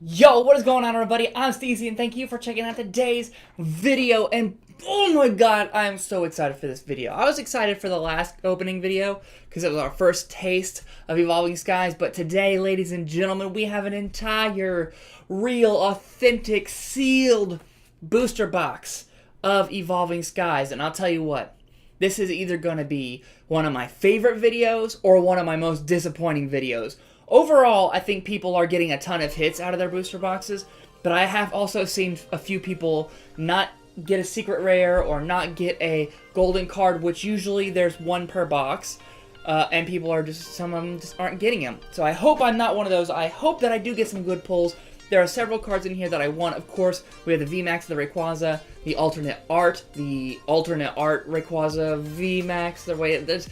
Yo, what is going on, everybody? I'm Steezy, and thank you for checking out today's video. And oh my god, I am so excited for this video. I was excited for the last opening video because it was our first taste of Evolving Skies. But today, ladies and gentlemen, we have an entire, real, authentic, sealed booster box of Evolving Skies. And I'll tell you what, this is either going to be one of my favorite videos or one of my most disappointing videos. Overall, I think people are getting a ton of hits out of their booster boxes, but I have also seen a few people not get a secret rare or not get a golden card, which usually there's one per box, and people are some of them just aren't getting them. So I hope I'm not one of those. I hope that I do get some good pulls. There are several cards in here that I want. Of course, we have the VMAX, the Rayquaza, the alternate art Rayquaza VMAX. There's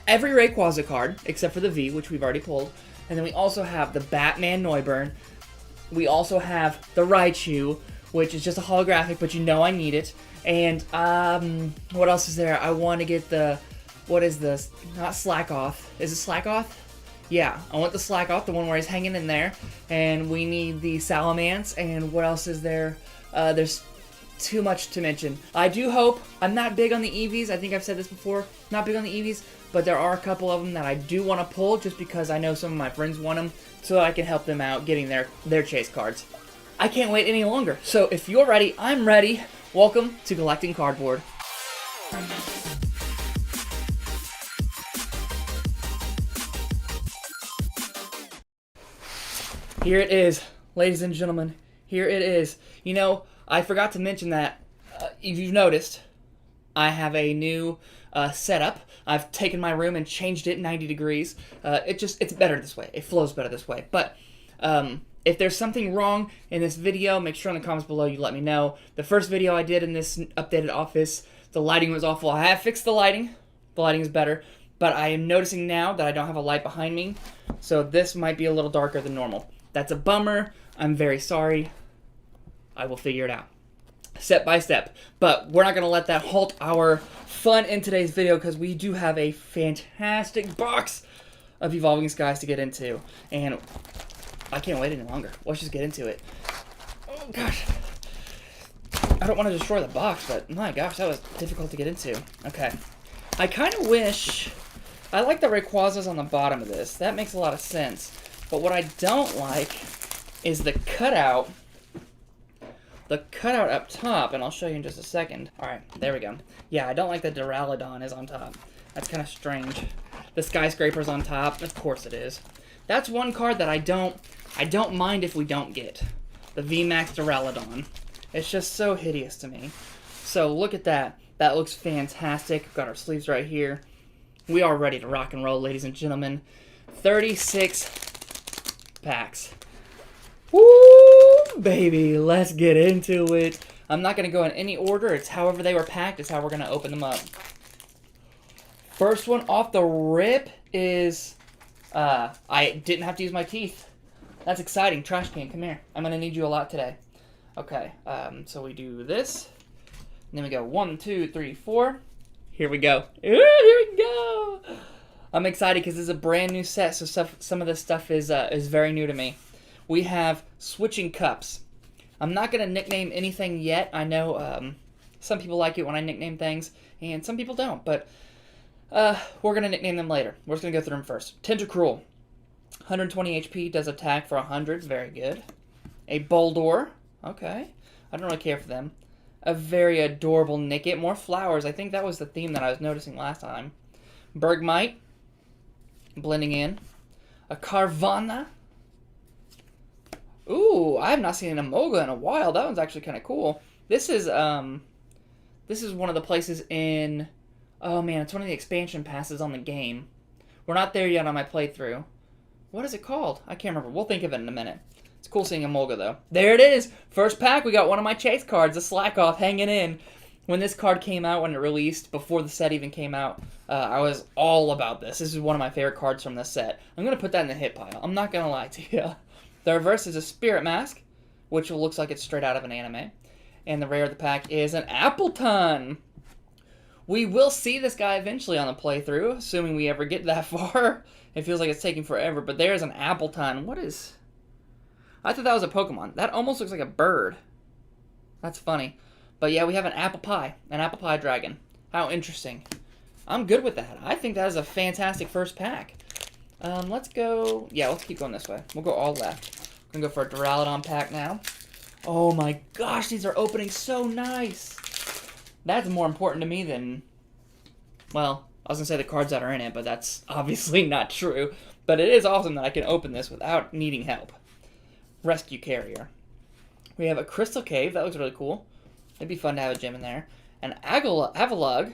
every Rayquaza card except for the V, which we've already pulled. And then we also have the Batman Noivern. We also have the Raichu, which is just a holographic, but you know I need it. And, what else is there? I want to get the, what is this? Not Slack Off. Is it Slack Off? Yeah, I want the Slack Off, the one where he's hanging in there. And we need the Salamence, and what else is there? There's too much to mention. I do hope, I'm not big on the EVs, I think I've said this before, not big on the EVs, but there are a couple of them that I do want to pull just because I know some of my friends want them, so I can help them out getting their chase cards. I can't wait any longer, so if you're ready, I'm ready. Welcome to Collecting Cardboard. Here it is, ladies and gentlemen, here it is. You know, I forgot to mention that, if you've noticed, I have a new setup. I've taken my room and changed it 90 degrees. It's better this way. It flows better this way. But if there's something wrong in this video, make sure in the comments below you let me know. The first video I did in this updated office, the lighting was awful. I have fixed the lighting. The lighting is better. But I am noticing now that I don't have a light behind me. So this might be a little darker than normal. That's a bummer. I'm very sorry. I will figure it out step by step. But we're not going to let that halt our fun in today's video because we do have a fantastic box of Evolving Skies to get into. And I can't wait any longer. Let's just get into it. Oh, gosh. I don't want to destroy the box, but my gosh, that was difficult to get into. Okay. I kind of wish... I like the Rayquazas on the bottom of this. That makes a lot of sense. But what I don't like is the cutout. The cutout up top, and I'll show you in just a second. Alright, there we go. Yeah, I don't like that Duraludon is on top. That's kind of strange. The Skyscraper's on top. Of course it is. That's one card that I don't mind if we don't get. The VMAX Duraludon. It's just so hideous to me. So look at that. That looks fantastic. We've got our sleeves right here. We are ready to rock and roll, ladies and gentlemen. 36 packs. Woo, baby, let's get into it. I'm not going to go in any order. It's however they were packed. It's how we're going to open them up. First one off the rip is... I didn't have to use my teeth. That's exciting. Trash can, come here. I'm going to need you a lot today. Okay, so we do this. And then we go 1, 2, 3, 4. Here we go. Ooh, here we go. I'm excited because this is a brand new set, so some of this stuff is very new to me. We have switching cups. I'm not going to nickname anything yet. I know some people like it when I nickname things, and some people don't. But we're going to nickname them later. We're just going to go through them first. Tentacruel. 120 HP, does attack for 100. Very good. A Boldor. Okay. I don't really care for them. A very adorable Nickit. More flowers. I think that was the theme that I was noticing last time. Bergmite. Blending in. A Carvanha. Ooh, I have not seen an Emolga in a while. That one's actually kind of cool. This is one of the places in... Oh, man, it's one of the expansion passes on the game. We're not there yet on my playthrough. What is it called? I can't remember. We'll think of it in a minute. It's cool seeing Emolga, though. There it is! First pack, we got one of my chase cards, a Slack Off, hanging in. When this card came out, when it released, before the set even came out, I was all about this. This is one of my favorite cards from this set. I'm going to put that in the hit pile. I'm not going to lie to you. The reverse is a Spirit Mask, which looks like it's straight out of an anime. And the rare of the pack is an Appleton. We will see this guy eventually on the playthrough, assuming we ever get that far. It feels like it's taking forever, but there's an Appleton. What is... I thought that was a Pokemon. That almost looks like a bird. That's funny. But yeah, we have an apple pie dragon. How interesting. I'm good with that. I think that is a fantastic first pack. Let's go... Yeah, let's keep going this way. We'll go all left. I'm going to go for a Duraludon pack now. Oh my gosh, these are opening so nice. That's more important to me than... Well, I was going to say the cards that are in it, but that's obviously not true. But it is awesome that I can open this without needing help. Rescue Carrier. We have a Crystal Cave. That looks really cool. It'd be fun to have a gym in there. An Avalugg.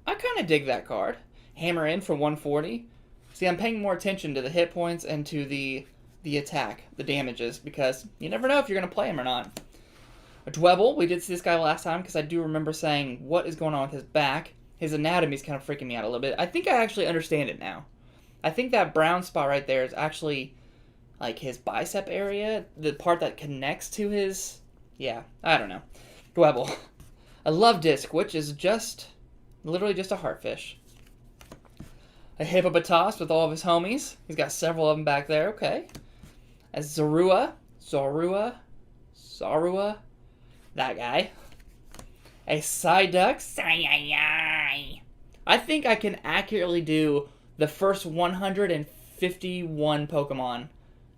I kind of dig that card. Hammer in for 140. See, I'm paying more attention to the hit points and to the attack, the damages, because you never know if you're going to play him or not. A Dwebble. We did see this guy last time because I do remember saying what is going on with his back. His anatomy is kind of freaking me out a little bit. I think I actually understand it now. I think that brown spot right there is actually like his bicep area, the part that connects to his... Yeah, I don't know. Dwebble. A Love Disc, which is just... literally just a Heartfish. A Hippopotas with all of his homies. He's got several of them back there. Okay. A Zorua. That guy. A Psyduck. I think I can accurately do the first 151 Pokemon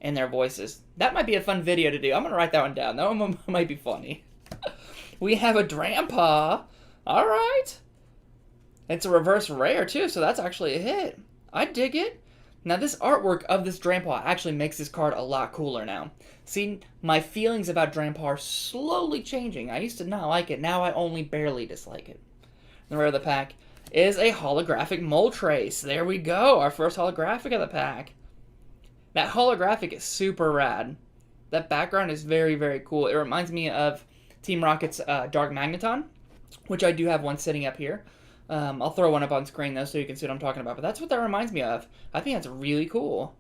and their voices. That might be a fun video to do. I'm going to write that one down. That one might be funny. We have a Drampa. All right. It's a reverse rare, too, so that's actually a hit. I dig it. Now, this artwork of this Drampa actually makes this card a lot cooler now. See, my feelings about Drampa are slowly changing. I used to not like it. Now I only barely dislike it. The rare of the pack is a holographic Moltres. There we go. Our first holographic of the pack. That holographic is super rad. That background is very, very cool. It reminds me of Team Rocket's Dark Magneton, which I do have one sitting up here. I'll throw one up on screen, though, so you can see what I'm talking about. But that's what that reminds me of. I think that's really cool.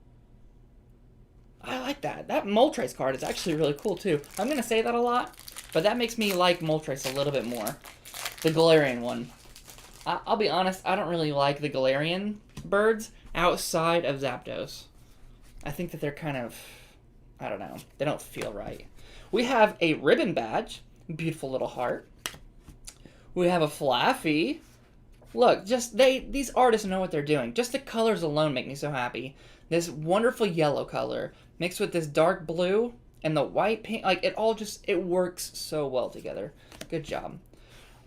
I like that. That Moltres card is actually really cool, too. I'm going to say that a lot, but that makes me like Moltres a little bit more. The Galarian one. I'll be honest, I don't really like the Galarian birds outside of Zapdos. I think that they're kind of... I don't know. They don't feel right. We have a Ribbon Badge. Beautiful little heart. We have a Flaffy. Look, just these artists know what they're doing. Just the colors alone make me so happy. This wonderful yellow color mixed with this dark blue and the white paint, like it works so well together. Good job.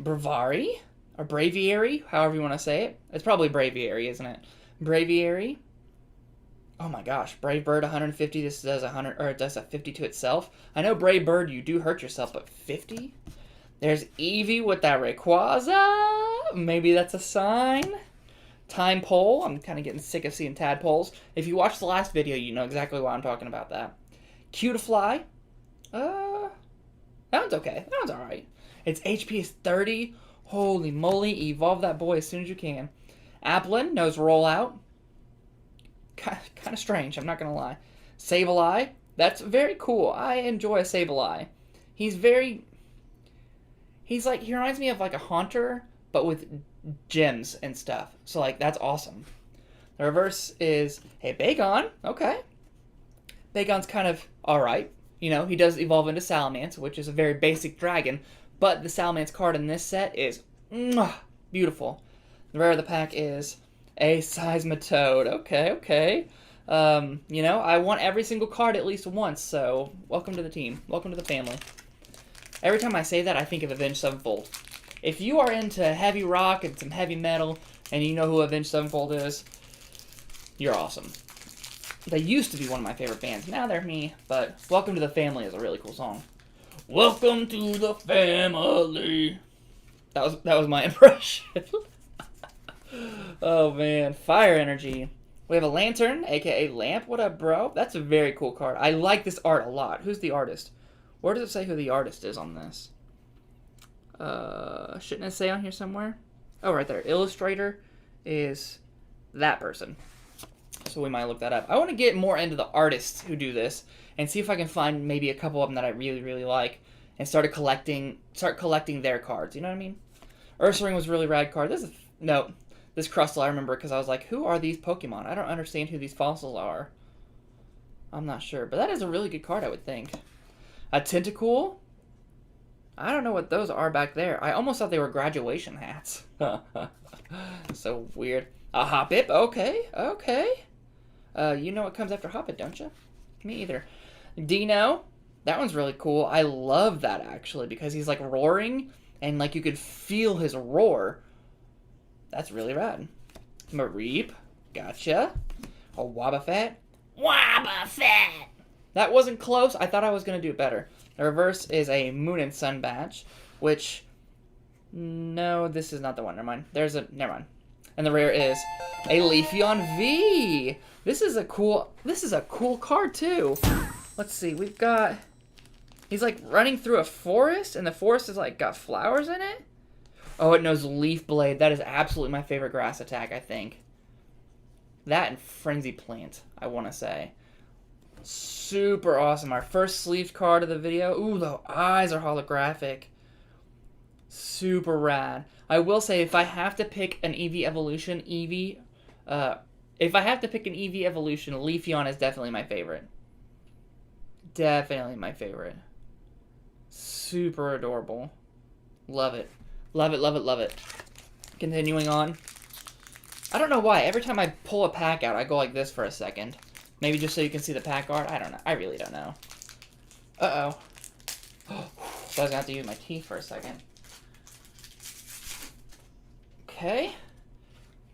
Bravari, or Braviary, however you want to say it. It's probably Braviary, isn't it? Braviary. Oh my gosh, Brave Bird 150. This does 100, or it does a 50 to itself. I know Brave Bird, you do hurt yourself, but 50? There's Eevee with that Rayquaza. Maybe that's a sign. Time Pole. I'm kind of getting sick of seeing tadpoles. If you watched the last video, you know exactly why I'm talking about that. Cutiefly. That one's okay. That one's alright. Its HP is 30. Holy moly. Evolve that boy as soon as you can. Applin knows rollout. Kind of strange, I'm not going to lie. Sableye. That's very cool. I enjoy a Sableye. He's like, he reminds me of like a Haunter, but with gems and stuff. So like, that's awesome. The reverse is a Bagon. Okay. Bagon's kind of alright. You know, he does evolve into Salamence, which is a very basic dragon. But the Salamence card in this set is beautiful. The rare of the pack is a Seismitoad. Okay. You know, I want every single card at least once, so welcome to the team. Welcome to the family. Every time I say that, I think of Avenged Sevenfold. If you are into heavy rock and some heavy metal, and you know who Avenged Sevenfold is, you're awesome. They used to be one of my favorite bands. Now they're me, but Welcome to the Family is a really cool song. Welcome to the family. That was my impression. Oh man, Fire Energy. We have a Lantern, aka Lamp. What up, bro? That's a very cool card. I like this art a lot. Who's the artist? Where does it say who the artist is on this? Shouldn't it say on here somewhere? Oh, right there. Illustrator is that person. So we might look that up. I want to get more into the artists who do this and see if I can find maybe a couple of them that I really, really like and start collecting their cards. You know what I mean? Ursaring was a really rad card. This Crustle I remember because I was like, who are these Pokemon? I don't understand who these fossils are. I'm not sure. But that is a really good card, I would think. A Tentacool? I don't know what those are back there. I almost thought they were graduation hats. So weird. A Hoppip? Okay, okay. You know what comes after Hoppip, don't you? Me either. Dino? That one's really cool. I love that, actually, because he's, like, roaring, and, like, you could feel his roar. That's really rad. Mareep? Gotcha. A Wobbuffet? Wobbuffet! That wasn't close. I thought I was going to do better. The reverse is a Moon and Sun badge, which... No, this is not the one. Never mind. Never mind. And the rare is a Leafeon V. This is a cool card, too. Let's see. We've got... He's, like, running through a forest, and the forest is, like, got flowers in it. Oh, it knows Leaf Blade. That is absolutely my favorite grass attack, I think. That and Frenzy Plant, I want to say. Super awesome. Our first sleeved card of the video. Ooh, the eyes are holographic. Super rad. I will say, if I have to pick an EV evolution, Leafeon is definitely my favorite. Definitely my favorite. Super adorable. Love it. Love it, love it, love it. Continuing on. I don't know why. Every time I pull a pack out, I go like this for a second. Maybe just so you can see the pack art. I don't know. I really don't know. Uh-oh. So I was going to have to use my teeth for a second. Okay.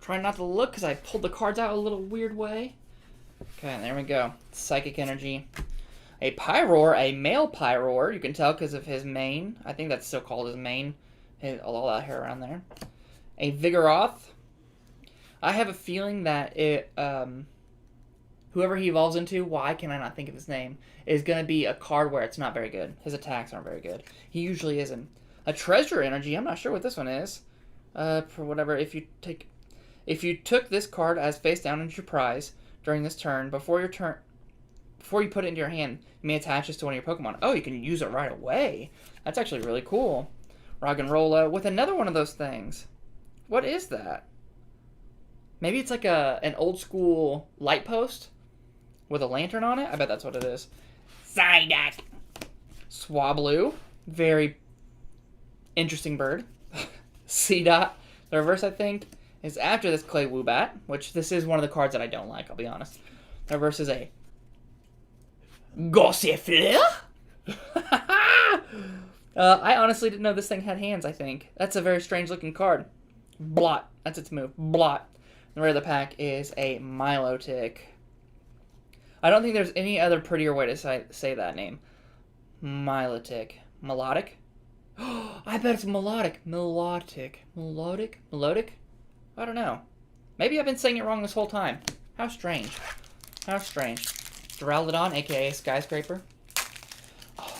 Try not to look because I pulled the cards out a little weird way. Okay, there we go. Psychic Energy. A Pyroar, a male Pyroar. You can tell because of his mane. I think that's still called his mane. All that hair around there. A Vigoroth. I have a feeling that whoever he evolves into, why can I not think of his name, is going to be a card where it's not very good. His attacks aren't very good. He usually isn't. A Treasure Energy. I'm not sure what this one is. For whatever, if you took this card as face down into your prize during this turn, before you put it into your hand, you may attach this to one of your Pokemon. Oh, you can use it right away. That's actually really cool. Roggenrola with another one of those things. What is that? Maybe it's like an old school light post with a lantern on it. I bet that's what it is. Psyduck. Swablu. Very interesting bird. C-Dot. The reverse, I think, is after this Clay Woobat, which this is one of the cards that I don't like, I'll be honest. The reverse is a Gossifleur. I honestly didn't know this thing had hands, I think. That's a very strange looking card. Blot. That's its move. Blot. The rare of the pack is a Milotic. I don't think there's any other prettier way to say that name. Milotic. Melodic? I bet it's melodic. Melodic. I don't know. Maybe I've been saying it wrong this whole time. How strange. Duraludon, aka Skyscraper. Oh,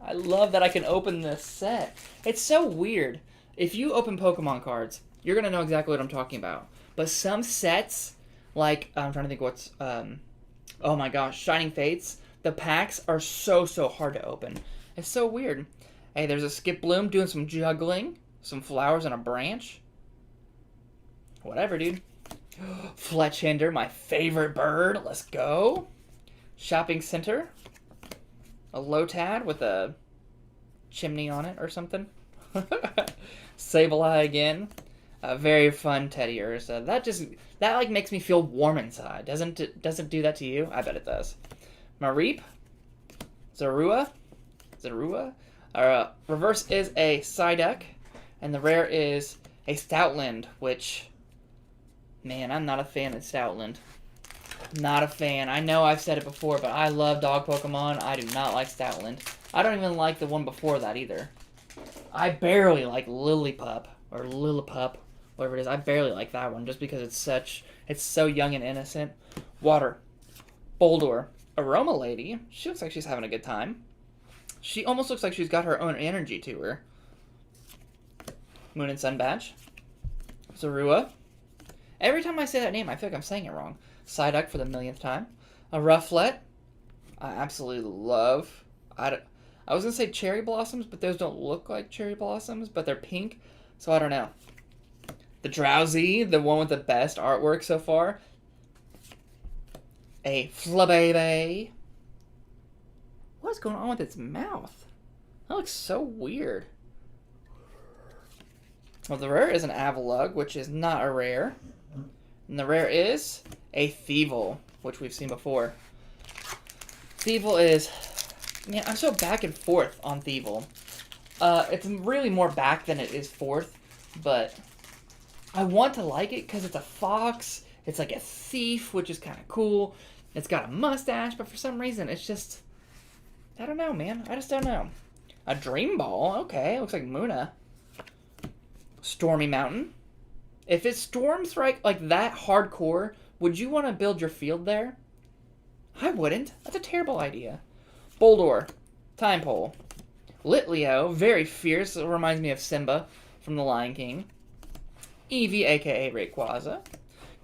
I love that I can open this set. It's so weird. If you open Pokemon cards, you're going to know exactly what I'm talking about. But some sets, like, I'm trying to think what's, oh my gosh, Shining Fates, the packs are so hard to open. It's so weird. Hey, there's a Skip Bloom doing some juggling, some flowers on a branch. Whatever, dude. Fletchinder, my favorite bird. Let's go. Shopping Center. A Lotad with a chimney on it or something. Sableye again. Very fun teddy bears. That like makes me feel warm inside. Doesn't it do that to you? I bet it does. Mareep. Zorua. Our reverse is a Psyduck, and the rare is a Stoutland, which, man, I'm not a fan of Stoutland. Not a fan. I know I've said it before, but I love dog Pokemon. I do not like Stoutland. I don't even like the one before that either. I barely like Lillipup, or Lillipup, whatever it is. I barely like that one, just because it's so young and innocent. Water. Boldor. Aroma Lady. She looks like she's having a good time. She almost looks like she's got her own energy to her. Moon and Sun Badge. Zorua. Every time I say that name, I feel like I'm saying it wrong. Psyduck for the millionth time. A Rufflet. I absolutely love. I was going to say Cherry Blossoms, but those don't look like Cherry Blossoms, but they're pink, so I don't know. The Drowsy, the one with the best artwork so far. A Flabébé. What's going on with its mouth? That looks so weird. Well, the rare is an Avalugg, which is not a rare. And the rare is a Thievul, which we've seen before. Thievul is... Man, I'm so back and forth on Thievul. It's really more back than it is forth, but I want to like it because it's a fox. It's like a thief, which is kind of cool. It's got a mustache, but for some reason, it's just... I don't know, man. I just don't know. A Dream Ball. Okay, looks like Muna. Stormy Mountain. If it storms like that hardcore, would you want to build your field there? I wouldn't. That's a terrible idea. Boldor. Time Pole. Litleo. Very fierce. It reminds me of Simba from The Lion King. Eevee, a.k.a. Rayquaza.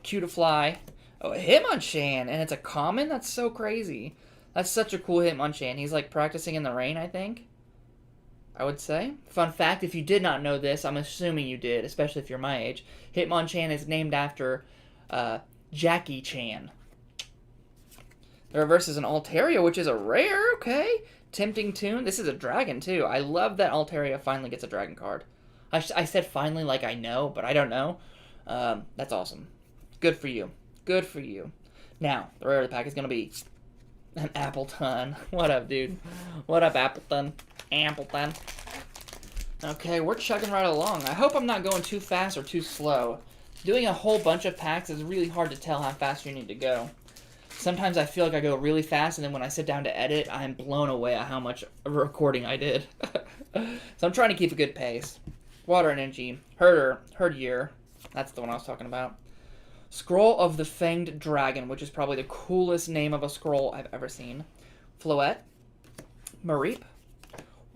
Cutiefly. Oh, a Hitmonchan. And it's a common? That's so crazy. That's such a cool Hitmonchan. He's like practicing in the rain, I think. I would say. Fun fact, if you did not know this, I'm assuming you did, especially if you're my age. Hitmonchan is named after Jackie Chan. The reverse is an Altaria, which is a rare, okay. Tempting Tune. This is a dragon, too. I love that Altaria finally gets a dragon card. I said finally like I know, but I don't know. That's awesome. Good for you. Good for you. Now, the rare of the pack is going to be an Appleton. What up, dude? What up, Appleton? Appleton. Okay, we're chugging right along. I hope I'm not going too fast or too slow. Doing a whole bunch of packs is really hard to tell how fast you need to go. Sometimes I feel like I go really fast, and then when I sit down to edit, I'm blown away at how much recording I did. So I'm trying to keep a good pace. Water Energy. Herdier. That's the one I was talking about. Scroll of the Fanged Dragon, which is probably the coolest name of a scroll I've ever seen. Floette. Mareep.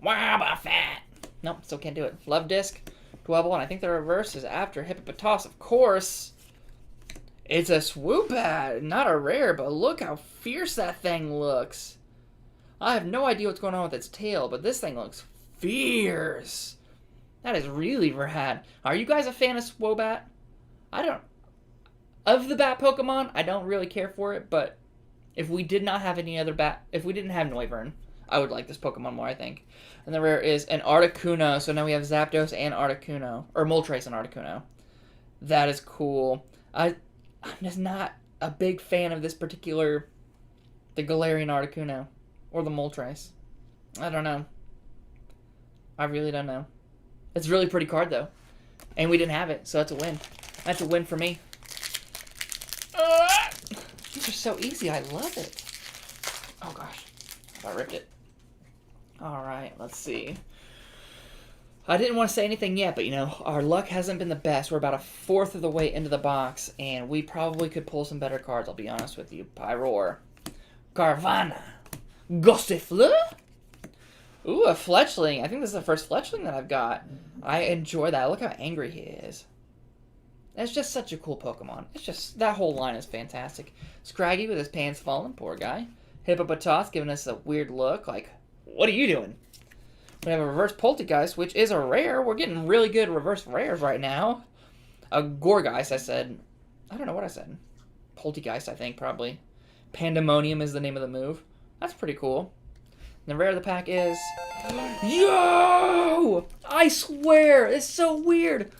Wobbuffet. Nope, still can't do it. Love Disc. Dwebble, and I think the reverse is after Hippopotas, of course. It's a Swoopat. Not a rare, but look how fierce that thing looks. I have no idea what's going on with its tail, but this thing looks fierce. That is really rad. Are you guys a fan of Swoopat? I don't... Of the bat Pokemon, I don't really care for it, but if we did not have any other bat... If we didn't have Noivern, I would like this Pokemon more, I think. And the rare is an Articuno, so now we have Zapdos and Articuno. Or Moltres and Articuno. That is cool. I'm just not a big fan of this particular... The Galarian Articuno. Or the Moltres. I don't know. I really don't know. It's a really pretty card, though. And we didn't have it, so that's a win. That's a win for me. These are so easy. I love it. Oh, gosh. I ripped it. Alright, let's see. I didn't want to say anything yet, but, you know, our luck hasn't been the best. We're about a fourth of the way into the box, and we probably could pull some better cards, I'll be honest with you. Pyroar. Carvanha. Gossifleur? Ooh, a Fletchling. I think this is the first Fletchling that I've got. I enjoy that. Look how angry he is. It's just such a cool Pokemon. It's just, that whole line is fantastic. Scraggy with his pants falling, poor guy. Hippopotas giving us a weird look, like, what are you doing? We have a reverse Poltergeist, which is a rare. We're getting really good reverse rares right now. A Gorgeist, I said. I don't know what I said. Poltergeist, I think, probably. Pandemonium is the name of the move. That's pretty cool. And the rare of the pack is... Yo! I swear! It's so weird!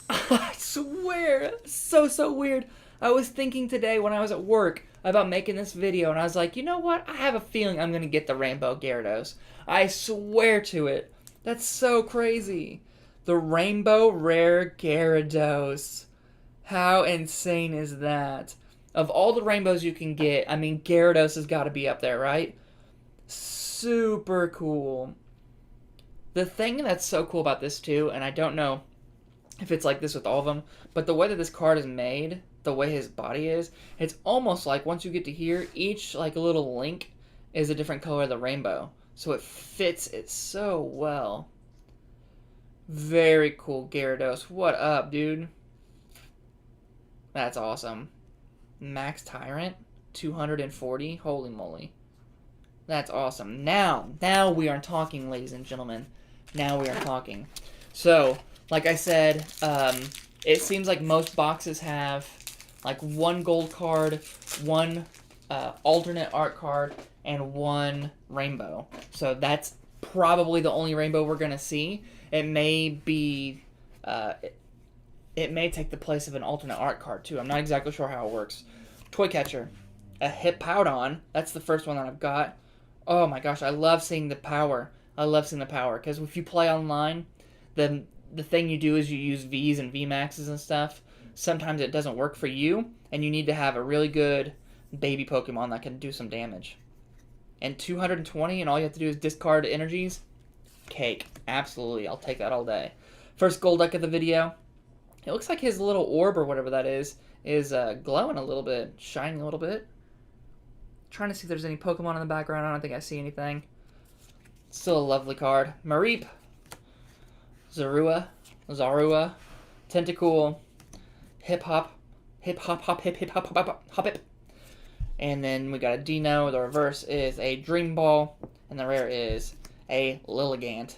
I swear! So weird. I was thinking today when I was at work about making this video, and I was like, you know what? I have a feeling I'm going to get the Rainbow Gyarados. I swear to it. That's so crazy. The Rainbow Rare Gyarados. How insane is that? Of all the rainbows you can get, I mean, Gyarados has got to be up there, right? Super cool. The thing that's so cool about this, too, and I don't know if it's like this with all of them, but the way that this card is made, the way his body is, it's almost like once you get to here, each like little link is a different color of the rainbow. So it fits it so well. Very cool, Gyarados. What up, dude? That's awesome. Max Tyrant, 240. Holy moly. That's awesome. Now we are talking, ladies and gentlemen. Now we are talking. So, like I said, it seems like most boxes have like one gold card, one alternate art card, and 1 rainbow. So that's probably the only rainbow we're going to see. It may be... it may take the place of an alternate art card, too. I'm not exactly sure how it works. Toy Catcher. A Hippowdon. That's the first one that I've got. Oh my gosh, I love seeing the power. I love seeing the power. Because if you play online, then the thing you do is you use Vs and Vmaxes and stuff. Sometimes it doesn't work for you, and you need to have a really good baby Pokemon that can do some damage. And 220, and all you have to do is discard energies? Cake. Absolutely. I'll take that all day. First Golduck of the video. It looks like his little orb or whatever that is glowing a little bit, shining a little bit. Trying to see if there's any Pokemon in the background. I don't think I see anything. Still a lovely card. Mareep. Zarua. Tentacool. Hip Hop. And then we got a Dino. The reverse is a Dream Ball. And the rare is a Lilligant.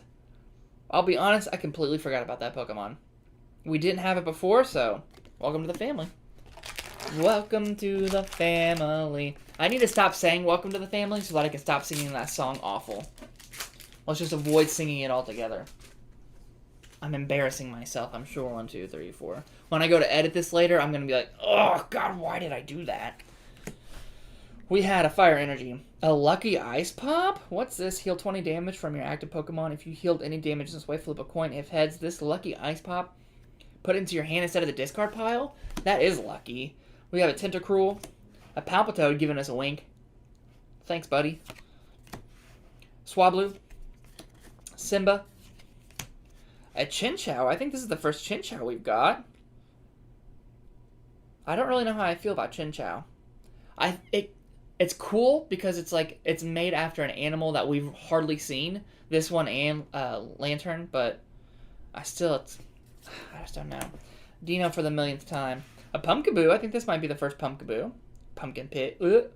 I'll be honest, I completely forgot about that Pokemon. We didn't have it before, so welcome to the family. Welcome to the family. I need to stop saying welcome to the family so that I can stop singing that song awful. Let's just avoid singing it altogether. I'm embarrassing myself, I'm sure. 1, 2, 3, 4. When I go to edit this later, I'm going to be like, oh, God, why did I do that? We had a Fire Energy. A Lucky Ice Pop? What's this? Heal 20 damage from your active Pokemon. If you healed any damage this way, flip a coin. If heads, this Lucky Ice Pop, put it into your hand instead of the discard pile? That is lucky. We have a Tentacruel. A Palpitoad giving us a wink. Thanks, buddy. Swablu. Simba. A Chinchou. I think this is the first Chinchou we've got. I don't really know how I feel about Chinchou. It's cool because it's like it's made after an animal that we've hardly seen. This one and Lantern, but I just don't know. Dino for the millionth time. A Pumpkaboo. I think this might be the first Pumpkaboo. Pumpkin Pit. The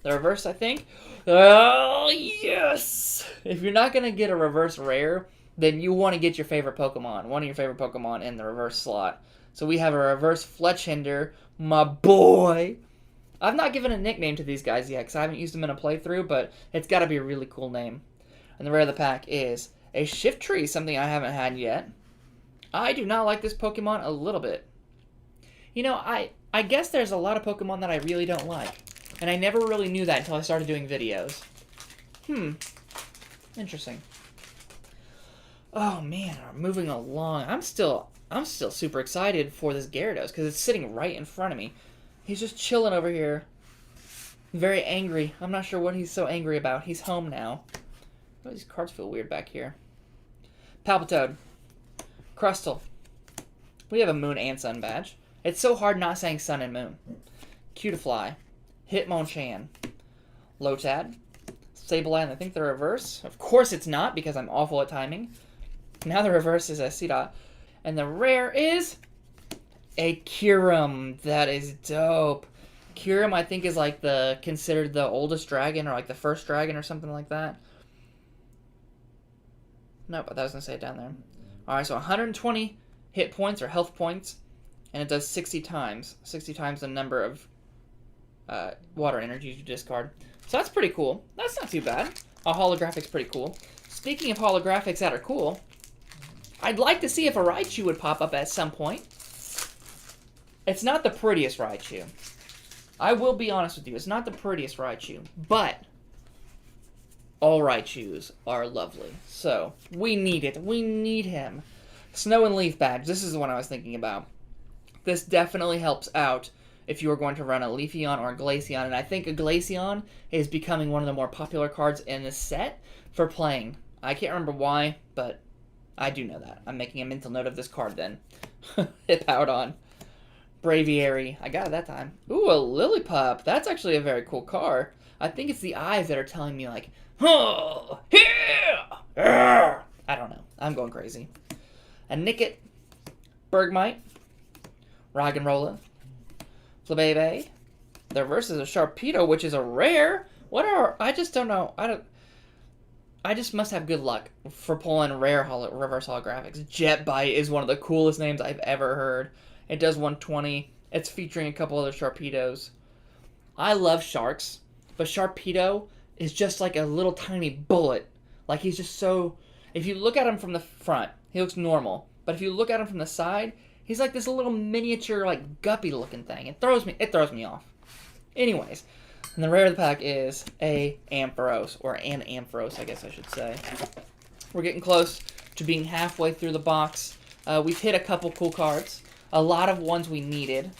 reverse, I think. Oh, yes! If you're not going to get a reverse rare, then you want to get your favorite Pokemon. One of your favorite Pokemon in the reverse slot. So we have a reverse Fletchender. My boy! I've not given a nickname to these guys yet because I haven't used them in a playthrough, but it's got to be a really cool name. And the rare of the pack is a Shiftry, something I haven't had yet. I do not like this Pokemon a little bit. You know, I guess there's a lot of Pokemon that I really don't like. And I never really knew that until I started doing videos. Interesting. Oh man, we're moving along. I'm still super excited for this Gyarados because it's sitting right in front of me. He's just chilling over here. Very angry. I'm not sure what he's so angry about. He's home now. Oh, these cards feel weird back here. Palpitoad. Crustle. We have a Moon and Sun badge. It's so hard not saying Sun and Moon. Cutiefly. Hitmonchan. Lotad. Sableye, and I think the reverse. Of course it's not, because I'm awful at timing. Now the reverse is a Seedot. And the rare is a Kyurem. That is dope. Kyurem, I think, is like considered the oldest dragon, or like the first dragon, or something like that. Nope, I was going to say it down there. Alright, so 120 hit points, or health points, and it does 60 times. 60 times the number of water energies you discard. So that's pretty cool. That's not too bad. A holographic's pretty cool. Speaking of holographics that are cool, I'd like to see if a Raichu would pop up at some point. It's not the prettiest Raichu. I will be honest with you. It's not the prettiest Raichu. But all Raichus are lovely. So we need it. We need him. Snow and Leaf badge. This is the one I was thinking about. This definitely helps out if you are going to run a Leafeon or a Glaceon. And I think a Glaceon is becoming one of the more popular cards in this set for playing. I can't remember why, but I do know that. I'm making a mental note of this card then. Hippowdon. Braviary. I got it that time. Ooh, a Lillipup. That's actually a very cool card. I think it's the eyes that are telling me like, oh, here! I don't know. I'm going crazy. A Nickit. Bergmite. Roggenrola. Flabebe. The reverse is a Sharpedo, which is a rare. I just don't know. I just must have good luck for pulling rare reverse holographics. Jetbite is one of the coolest names I've ever heard. It does 120. It's featuring a couple other Sharpedos. I love sharks, but Sharpedo is just like a little tiny bullet. Like he's just so... If you look at him from the front, he looks normal. But if you look at him from the side, he's like this little miniature, like, guppy looking thing. It throws me off. Anyways, and the rare of the pack is a Ampharos, or an Ampharos, I guess I should say. We're getting close to being halfway through the box. We've hit a couple cool cards. A lot of ones we needed.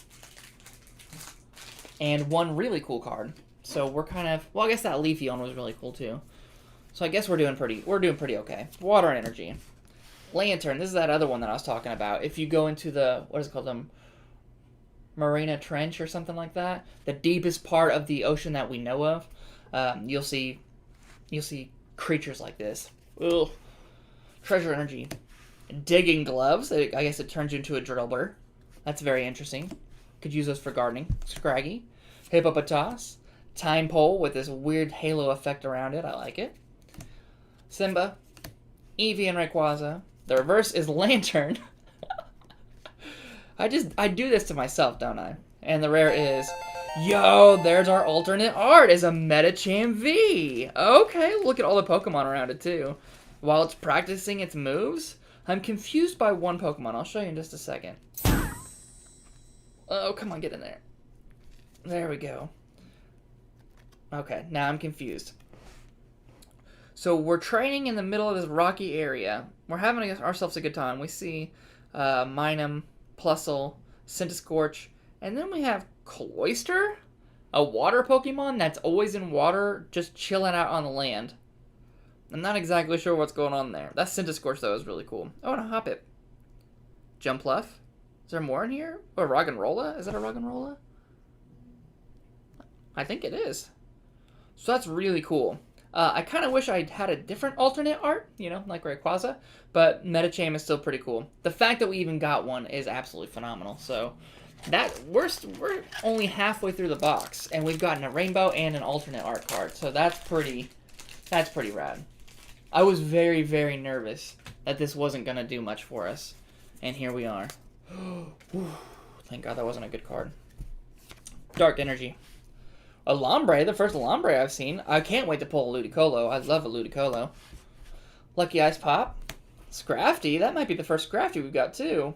And one really cool card. So we're kind of... Well, I guess that Leafy one was really cool, too. So I guess we're doing pretty okay. Water and energy. Lantern. This is that other one that I was talking about. If you go into the... What is it called? Marina Trench or something like that. The deepest part of the ocean that we know of. You'll see creatures like this. Ugh. Treasure energy. Digging gloves. I guess it turns you into a driller. That's very interesting. Could use those for gardening. Scraggy. Hippopotas. Time pole with this weird halo effect around it. I like it. Simba. Eevee and Rayquaza. The reverse is Lantern. I do this to myself, don't I? And the rare is... Yo, there's our alternate art. Is a Medicham V. Okay, look at all the Pokemon around it, too. While it's practicing its moves, I'm confused by one Pokemon. I'll show you in just a second. Oh, come on, get in there. There we go. Okay, now I'm confused. So we're training in the middle of this rocky area. We're having ourselves a good time. We see Minun, Plusle, Centiskorch, and then we have Cloyster, a water Pokemon that's always in water, just chilling out on the land. I'm not exactly sure what's going on there. That Centiskorch, though, is really cool. Oh, and a Hoppip. Jumpluff. Is there more in here? Oh, Roggenrola? Is that a Roggenrola? I think it is. So that's really cool. I kind of wish I had a different alternate art, you know, like Rayquaza, but Medicham is still pretty cool. The fact that we even got one is absolutely phenomenal. So that we're only halfway through the box, and we've gotten a rainbow and an alternate art card. So that's pretty rad. I was very, very nervous that this wasn't going to do much for us, and here we are. Thank God that wasn't a good card. Dark Energy. A Lombre, the first Lombre I've seen. I can't wait to pull a Ludicolo. I love a Ludicolo. Lucky Ice Pop. Scrafty. That might be the first Scrafty we've got, too.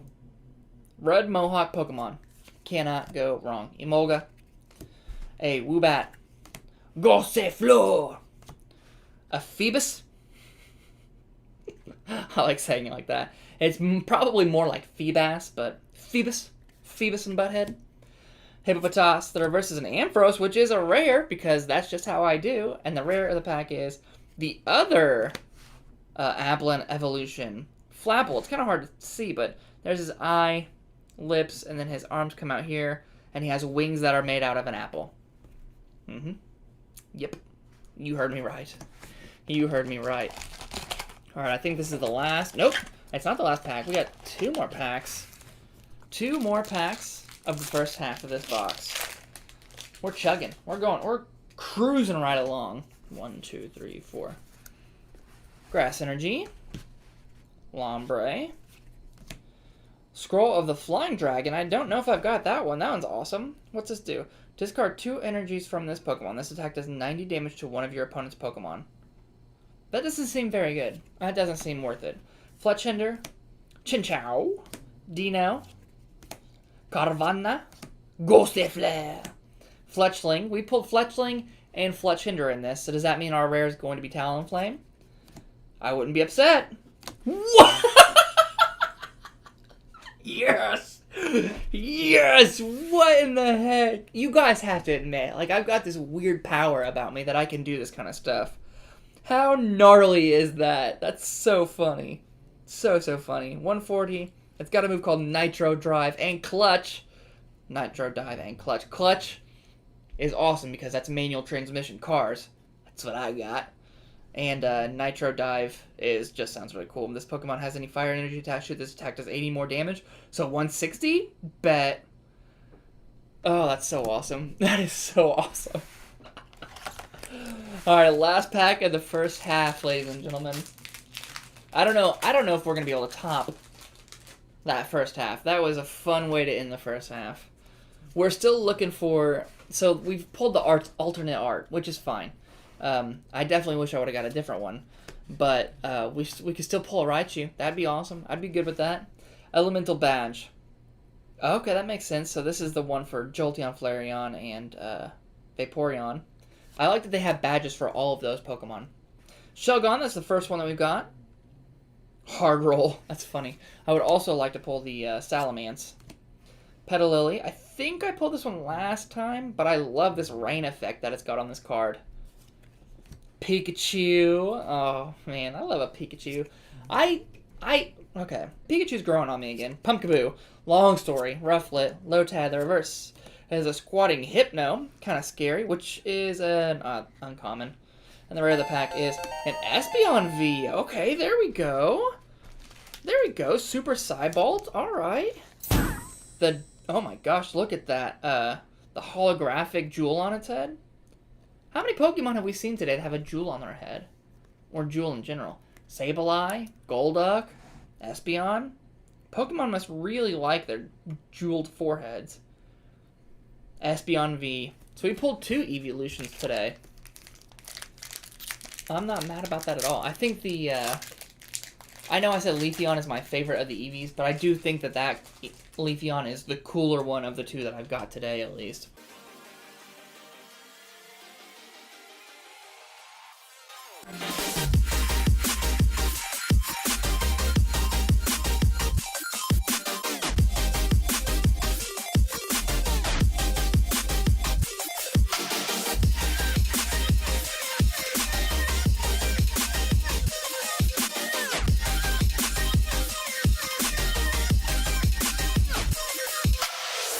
Red Mohawk Pokemon. Cannot go wrong. Emolga. A Woobat. Gossifleur. A Phoebus. I like saying it like that. It's probably more like Feebas, but Phoebus. Phoebus and Butthead. Hippopotas. The reverse is an Ampharos, which is a rare, because that's just how I do. And the rare of the pack is the other Applin evolution. Flapple. It's kind of hard to see, but there's his eye, lips, and then his arms come out here. And he has wings that are made out of an apple. Yep. You heard me right. You heard me right. Alright, I think this is the last... Nope. It's not the last pack. We got 2 more packs. 2 more packs of the first half of this box. We're chugging. We're cruising right along. 1, 2, 3, 4. Grass Energy. Lombre. Scroll of the Flying Dragon. I don't know if I've got that one. That one's awesome. What's this do? Discard 2 energies from this Pokemon. This attack does 90 damage to one of your opponent's Pokemon. That doesn't seem very good. That doesn't seem worth it. Fletchinder. Chinchou. Dino. Carvanha. Gossifleur. Fletchling. We pulled Fletchling and Fletchinder in this, so does that mean our rare is going to be Talonflame? I wouldn't be upset. What? Yes! Yes! What in the heck? You guys have to admit, like, I've got this weird power about me that I can do this kind of stuff. How gnarly is that? That's so funny. So funny. 140. It's got a move called Nitro Drive and Clutch. Nitro Dive and Clutch. Clutch is awesome because that's manual transmission cars. That's what I got. And Nitro Dive just sounds really cool. If this Pokemon has any fire energy attached to it, this attack does 80 more damage. So 160? Bet. Oh, that's so awesome. That is so awesome. Alright, last pack of the first half, ladies and gentlemen. I don't know if we're going to be able to top that first half. That was a fun way to end the first half. We're still looking for... So we've pulled the alternate art, which is fine. I definitely wish I would have got a different one. But we could still pull a Raichu. That'd be awesome. I'd be good with that. Elemental Badge. Okay, that makes sense. So this is the one for Jolteon, Flareon, and Vaporeon. I like that they have badges for all of those Pokemon. Shelgon, that's the first one that we've got. Hard Roll. That's funny. I would also like to pull the Salamence. Petalilli. I think I pulled this one last time, but I love this rain effect that it's got on this card. Pikachu. Oh, man. I love a Pikachu. Okay. Pikachu's growing on me again. Pumpkaboo. Long story. Rufflet. Lotad, the reverse. It has a Squatting Hypno. Kind of scary, which is an uncommon. And the rare of the pack is an Espeon V. Okay, there we go. There we go. Super Cybolt. All right. Oh my gosh, look at that. The holographic jewel on its head. How many Pokemon have we seen today that have a jewel on their head? Or jewel in general? Sableye, Golduck, Espeon. Pokemon must really like their jeweled foreheads. Espeon V. So we pulled 2 evolutions today. I'm not mad about that at all. I think the, I know I said Leafeon is my favorite of the Eevees, but I do think that Leafeon is the cooler one of the 2 that I've got today, at least.